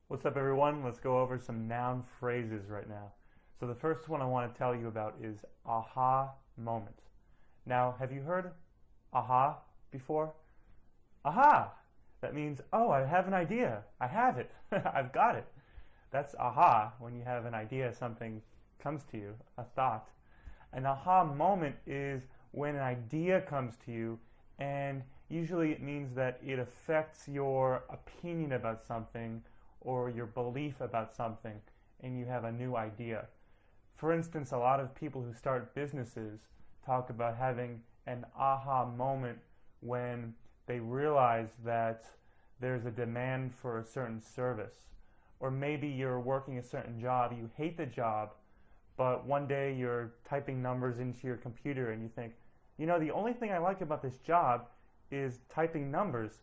What's up, everyone? Let's go over some noun phrases right now. So the first one I want to tell you about is aha moment. Now, have you heard aha before? Aha! That means, oh, I have an idea. I have it. I've got it. That's aha when you have an idea, something comes to you, a thought. An aha moment is when an idea comes to you, and usually it means that it affects your opinion about something or your belief about something, and you have a new idea. For instance, a lot of people who start businesses talk about having an aha moment when they realize that there's a demand for a certain service. Or maybe you're working a certain job, you hate the job, but one day you're typing numbers into your computer and you think, the only thing I like about this job is typing numbers.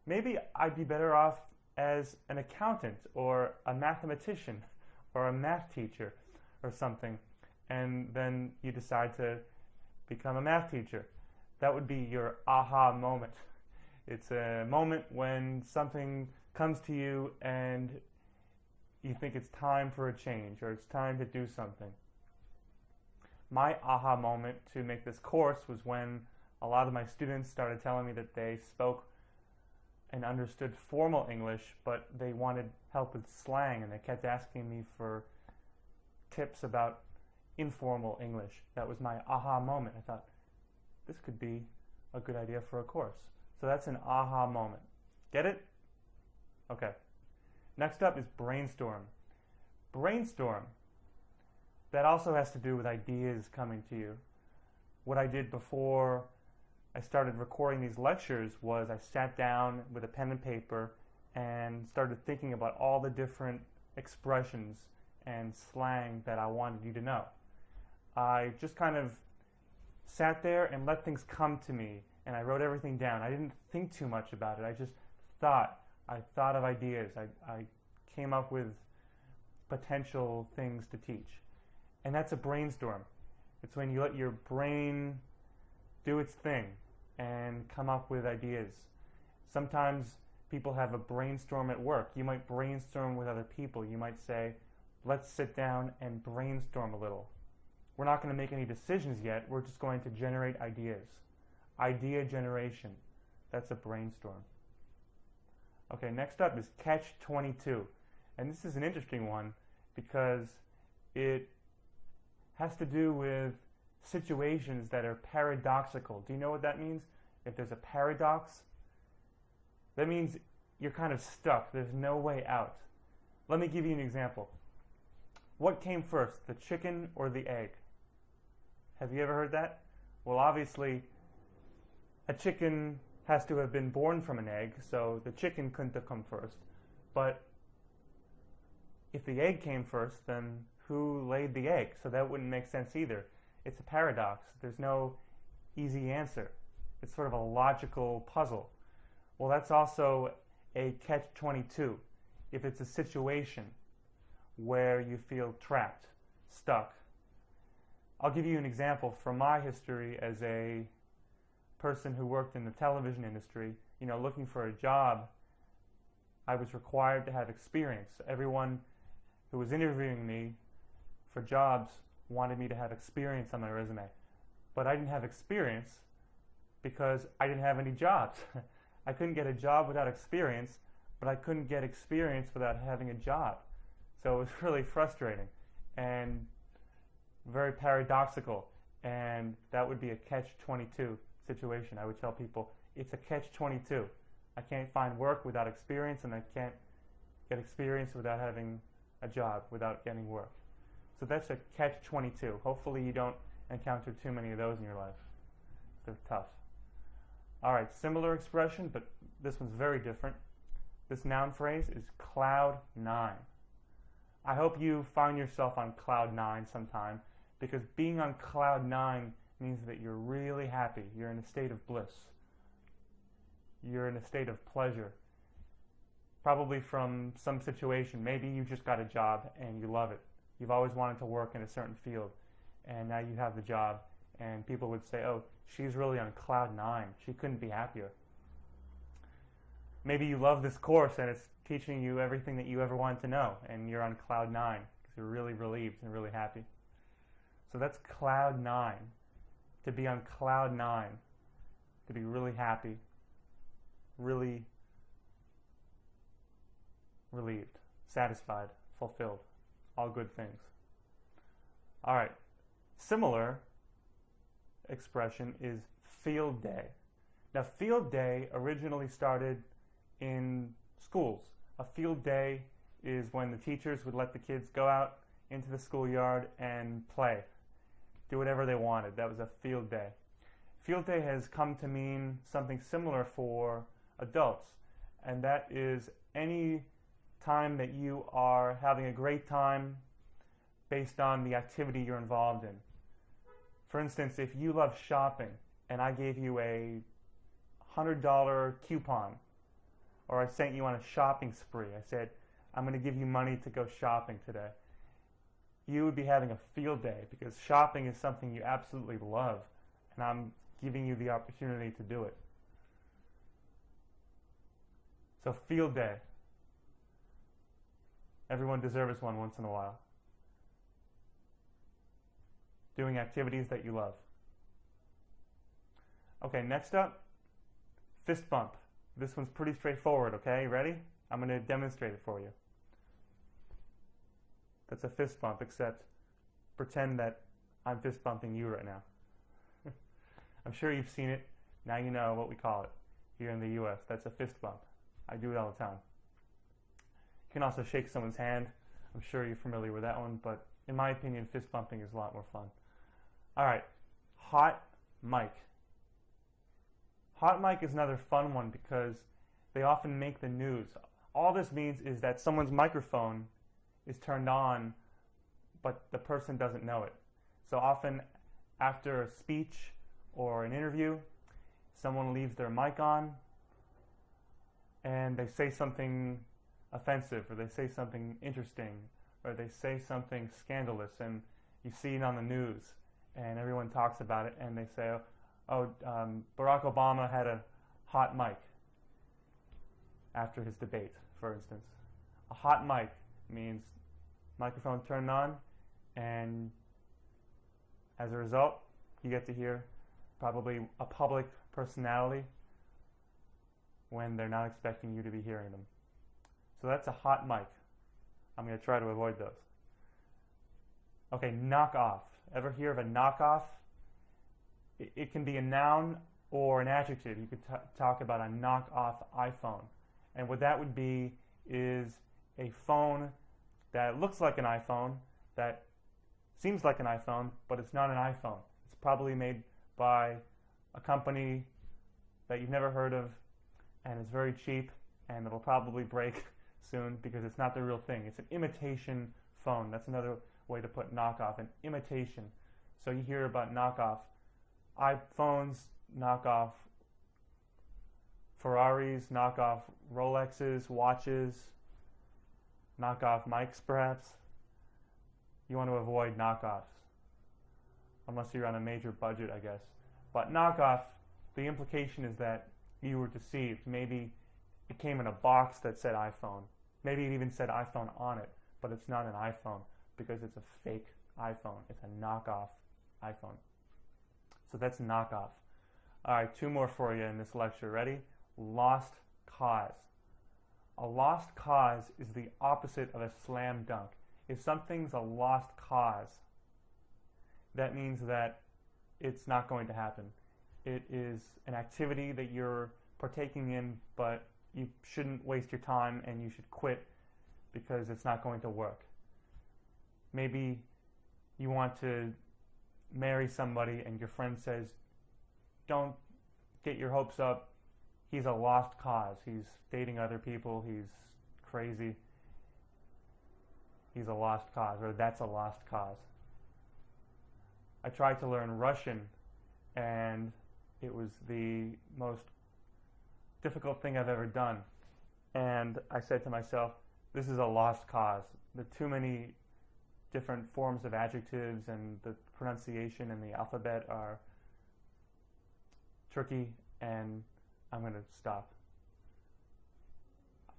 Maybe I'd be better off as an accountant or a mathematician or a math teacher or something. And then you decide to become a math teacher. That would be your aha moment. It's a moment when something comes to you and you think it's time for a change or it's time to do something. My aha moment to make this course was when a lot of my students started telling me that they spoke and understood formal English, but they wanted help with slang, and they kept asking me for tips about informal English. That was my aha moment. I thought, this could be a good idea for a course. So that's an aha moment. Get it? Okay. Next up is brainstorm. Brainstorm. That also has to do with ideas coming to you. What I did before I started recording these lectures was I sat down with a pen and paper and started thinking about all the different expressions and slang that I wanted you to know. I just kind of sat there and let things come to me, and I wrote everything down. I didn't think too much about it. I just thought. I thought of ideas. I came up with potential things to teach. And that's a brainstorm. It's when you let your brain do its thing and come up with ideas. Sometimes people have a brainstorm at work. You might brainstorm with other people. You might say, let's sit down and brainstorm a little. We're not going to make any decisions yet. We're just going to generate ideas. Idea generation. That's a brainstorm. Okay, next up is catch-22. And this is an interesting one because it has to do with situations that are paradoxical. Do you know what that means? If there's a paradox, that means you're kind of stuck. There's no way out. Let me give you an example. What came first, the chicken or the egg? Have you ever heard that? Well, obviously, a chicken has to have been born from an egg, so the chicken couldn't have come first. But if the egg came first, then who laid the egg? So that wouldn't make sense either. It's a paradox. There's no easy answer. It's sort of a logical puzzle. Well, that's also a catch-22. If it's a situation where you feel trapped, stuck. I'll give you an example from my history as a person who worked in the television industry. Looking for a job, I was required to have experience. Everyone who was interviewing me for jobs wanted me to have experience on my resume. But I didn't have experience because I didn't have any jobs. I couldn't get a job without experience, but I couldn't get experience without having a job. So it was really frustrating and very paradoxical, and that would be a catch-22 situation. I would tell people, it's a catch-22. I can't find work without experience, and I can't get experience without having a job, without getting work. So that's a catch-22. Hopefully you don't encounter too many of those in your life. They're tough. Alright, similar expression, but this one's very different. This noun phrase is cloud nine. I hope you find yourself on cloud nine sometime, because being on cloud nine means that you're really happy. You're in a state of bliss. You're in a state of pleasure. Probably from some situation. Maybe you just got a job and you love it. You've always wanted to work in a certain field, and now you have the job, and people would say, oh, she's really on cloud nine. She couldn't be happier. Maybe you love this course and it's teaching you everything that you ever wanted to know, and you're on cloud 9 because you're really relieved and really happy. So that's cloud 9. To be on cloud 9, to be really happy, really relieved, satisfied, fulfilled, all good things. All right, similar expression is field day. Now, field day originally started in schools. A field day is when the teachers would let the kids go out into the schoolyard and play, do whatever they wanted. That was a field day. Field day has come to mean something similar for adults, and that is any time that you are having a great time based on the activity you're involved in. For instance, if you love shopping and I gave you a $100 coupon, or I sent you on a shopping spree, I said, I'm going to give you money to go shopping today, you would be having a field day because shopping is something you absolutely love, and I'm giving you the opportunity to do it. So field day. Everyone deserves one once in a while. Doing activities that you love. Okay, next up, fist bump. This one's pretty straightforward, okay? Ready? I'm going to demonstrate it for you. That's a fist bump, except pretend that I'm fist bumping you right now. I'm sure you've seen it. Now you know what we call it here in the US. That's a fist bump. I do it all the time. You can also shake someone's hand. I'm sure you're familiar with that one, but in my opinion, fist bumping is a lot more fun. All right, hot mic. Hot mic is another fun one because they often make the news. All this means is that someone's microphone is turned on, but the person doesn't know it. So often after a speech or an interview, someone leaves their mic on and they say something offensive, or they say something interesting, or they say something scandalous, and you see it on the news and everyone talks about it, and they say, Barack Obama had a hot mic after his debate, for instance. A hot mic means microphone turned on, and as a result, you get to hear probably a public personality when they're not expecting you to be hearing them. So that's a hot mic. I'm going to try to avoid those. Okay, knock off. Ever hear of a knockoff? It can be a noun or an adjective. You could talk about a knock-off iPhone. And what that would be is a phone that looks like an iPhone, that seems like an iPhone, but it's not an iPhone. It's probably made by a company that you've never heard of, and it's very cheap, and it'll probably break soon because it's not the real thing. It's an imitation phone. That's another way to put knockoff, an imitation. So you hear about knockoff iPhones, knockoff Ferraris, knockoff Rolexes, watches, knockoff mics perhaps. You want to avoid knockoffs, unless you're on a major budget, I guess. But knockoff, the implication is that you were deceived. Maybe it came in a box that said iPhone. Maybe it even said iPhone on it, but it's not an iPhone because it's a fake iPhone. It's a knockoff iPhone. So that's knockoff. All right, two more for you in this lecture. Ready? Lost cause. A lost cause is the opposite of a slam dunk. If something's a lost cause, that means that it's not going to happen. It is an activity that you're partaking in, but you shouldn't waste your time and you should quit because it's not going to work. Maybe you want to marry somebody and your friend says, don't get your hopes up. He's a lost cause. He's dating other people. He's crazy. He's a lost cause, or that's a lost cause. I tried to learn Russian, and it was the most difficult thing I've ever done. And I said to myself, this is a lost cause. There are too many different forms of adjectives, and the pronunciation and the alphabet are tricky, and I'm going to stop.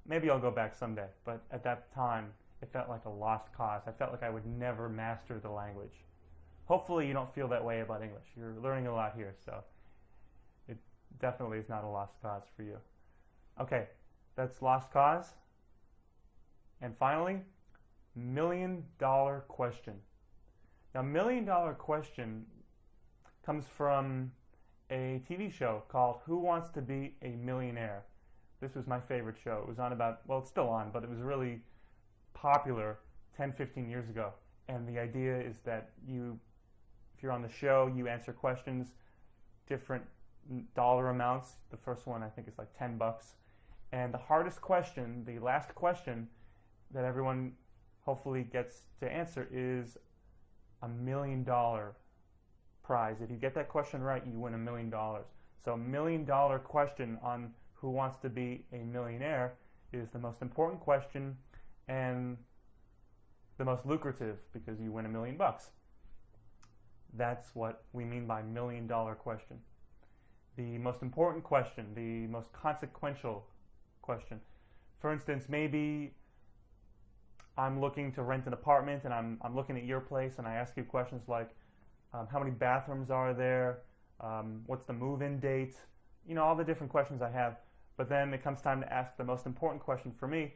Maybe I'll go back someday, but at that time, it felt like a lost cause. I felt like I would never master the language. Hopefully you don't feel that way about English. You're learning a lot here, so it definitely is not a lost cause for you. Okay, that's lost cause. And finally, million-dollar question. Now, million-dollar question comes from a TV show called Who Wants to Be a Millionaire? This was my favorite show. It was on about, well, it's still on, but it was really popular 10, 15 years ago. And the idea is that if you're on the show, you answer questions, different dollar amounts. The first one I think is like $10. And the hardest question, the last question that everyone hopefully gets to answer is $1 million prize. If you get that question right, you win $1 million. So $1 million question on Who Wants to Be a Millionaire is the most important question and the most lucrative because you win $1 million. That's what we mean by $1 million question. The most important question, the most consequential question. For instance, maybe I'm looking to rent an apartment and I'm looking at your place and I ask you questions like, how many bathrooms are there? What's the move-in date? You know, all the different questions I have. But then it comes time to ask the most important question for me,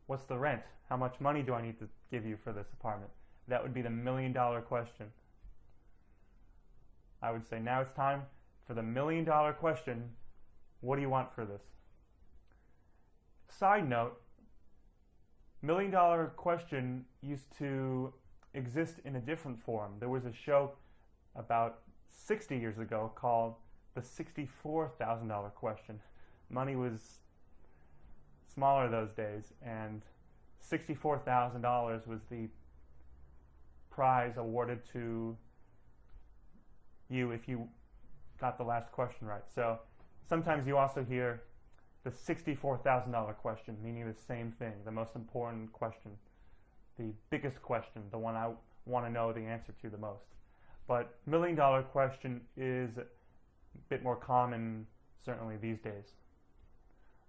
what's the rent? How much money do I need to give you for this apartment? That would be the $1 million question. I would say now it's time for the $1 million question. What do you want for this? Side note, $1 million question used to exist in a different form. There was a show about 60 years ago called the $64,000 question. Money was smaller those days, and $64,000 was the prize awarded to you if you got the last question right. So sometimes you also hear the $64,000 question, meaning the same thing, the most important question, the biggest question, the one I want to know the answer to the most. But $1 million question is a bit more common, certainly these days.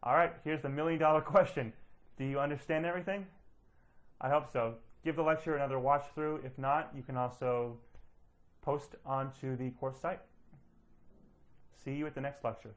All right, here's the $1 million question. Do you understand everything? I hope so. Give the lecture another watch through. If not, you can also post onto the course site. See you at the next lecture.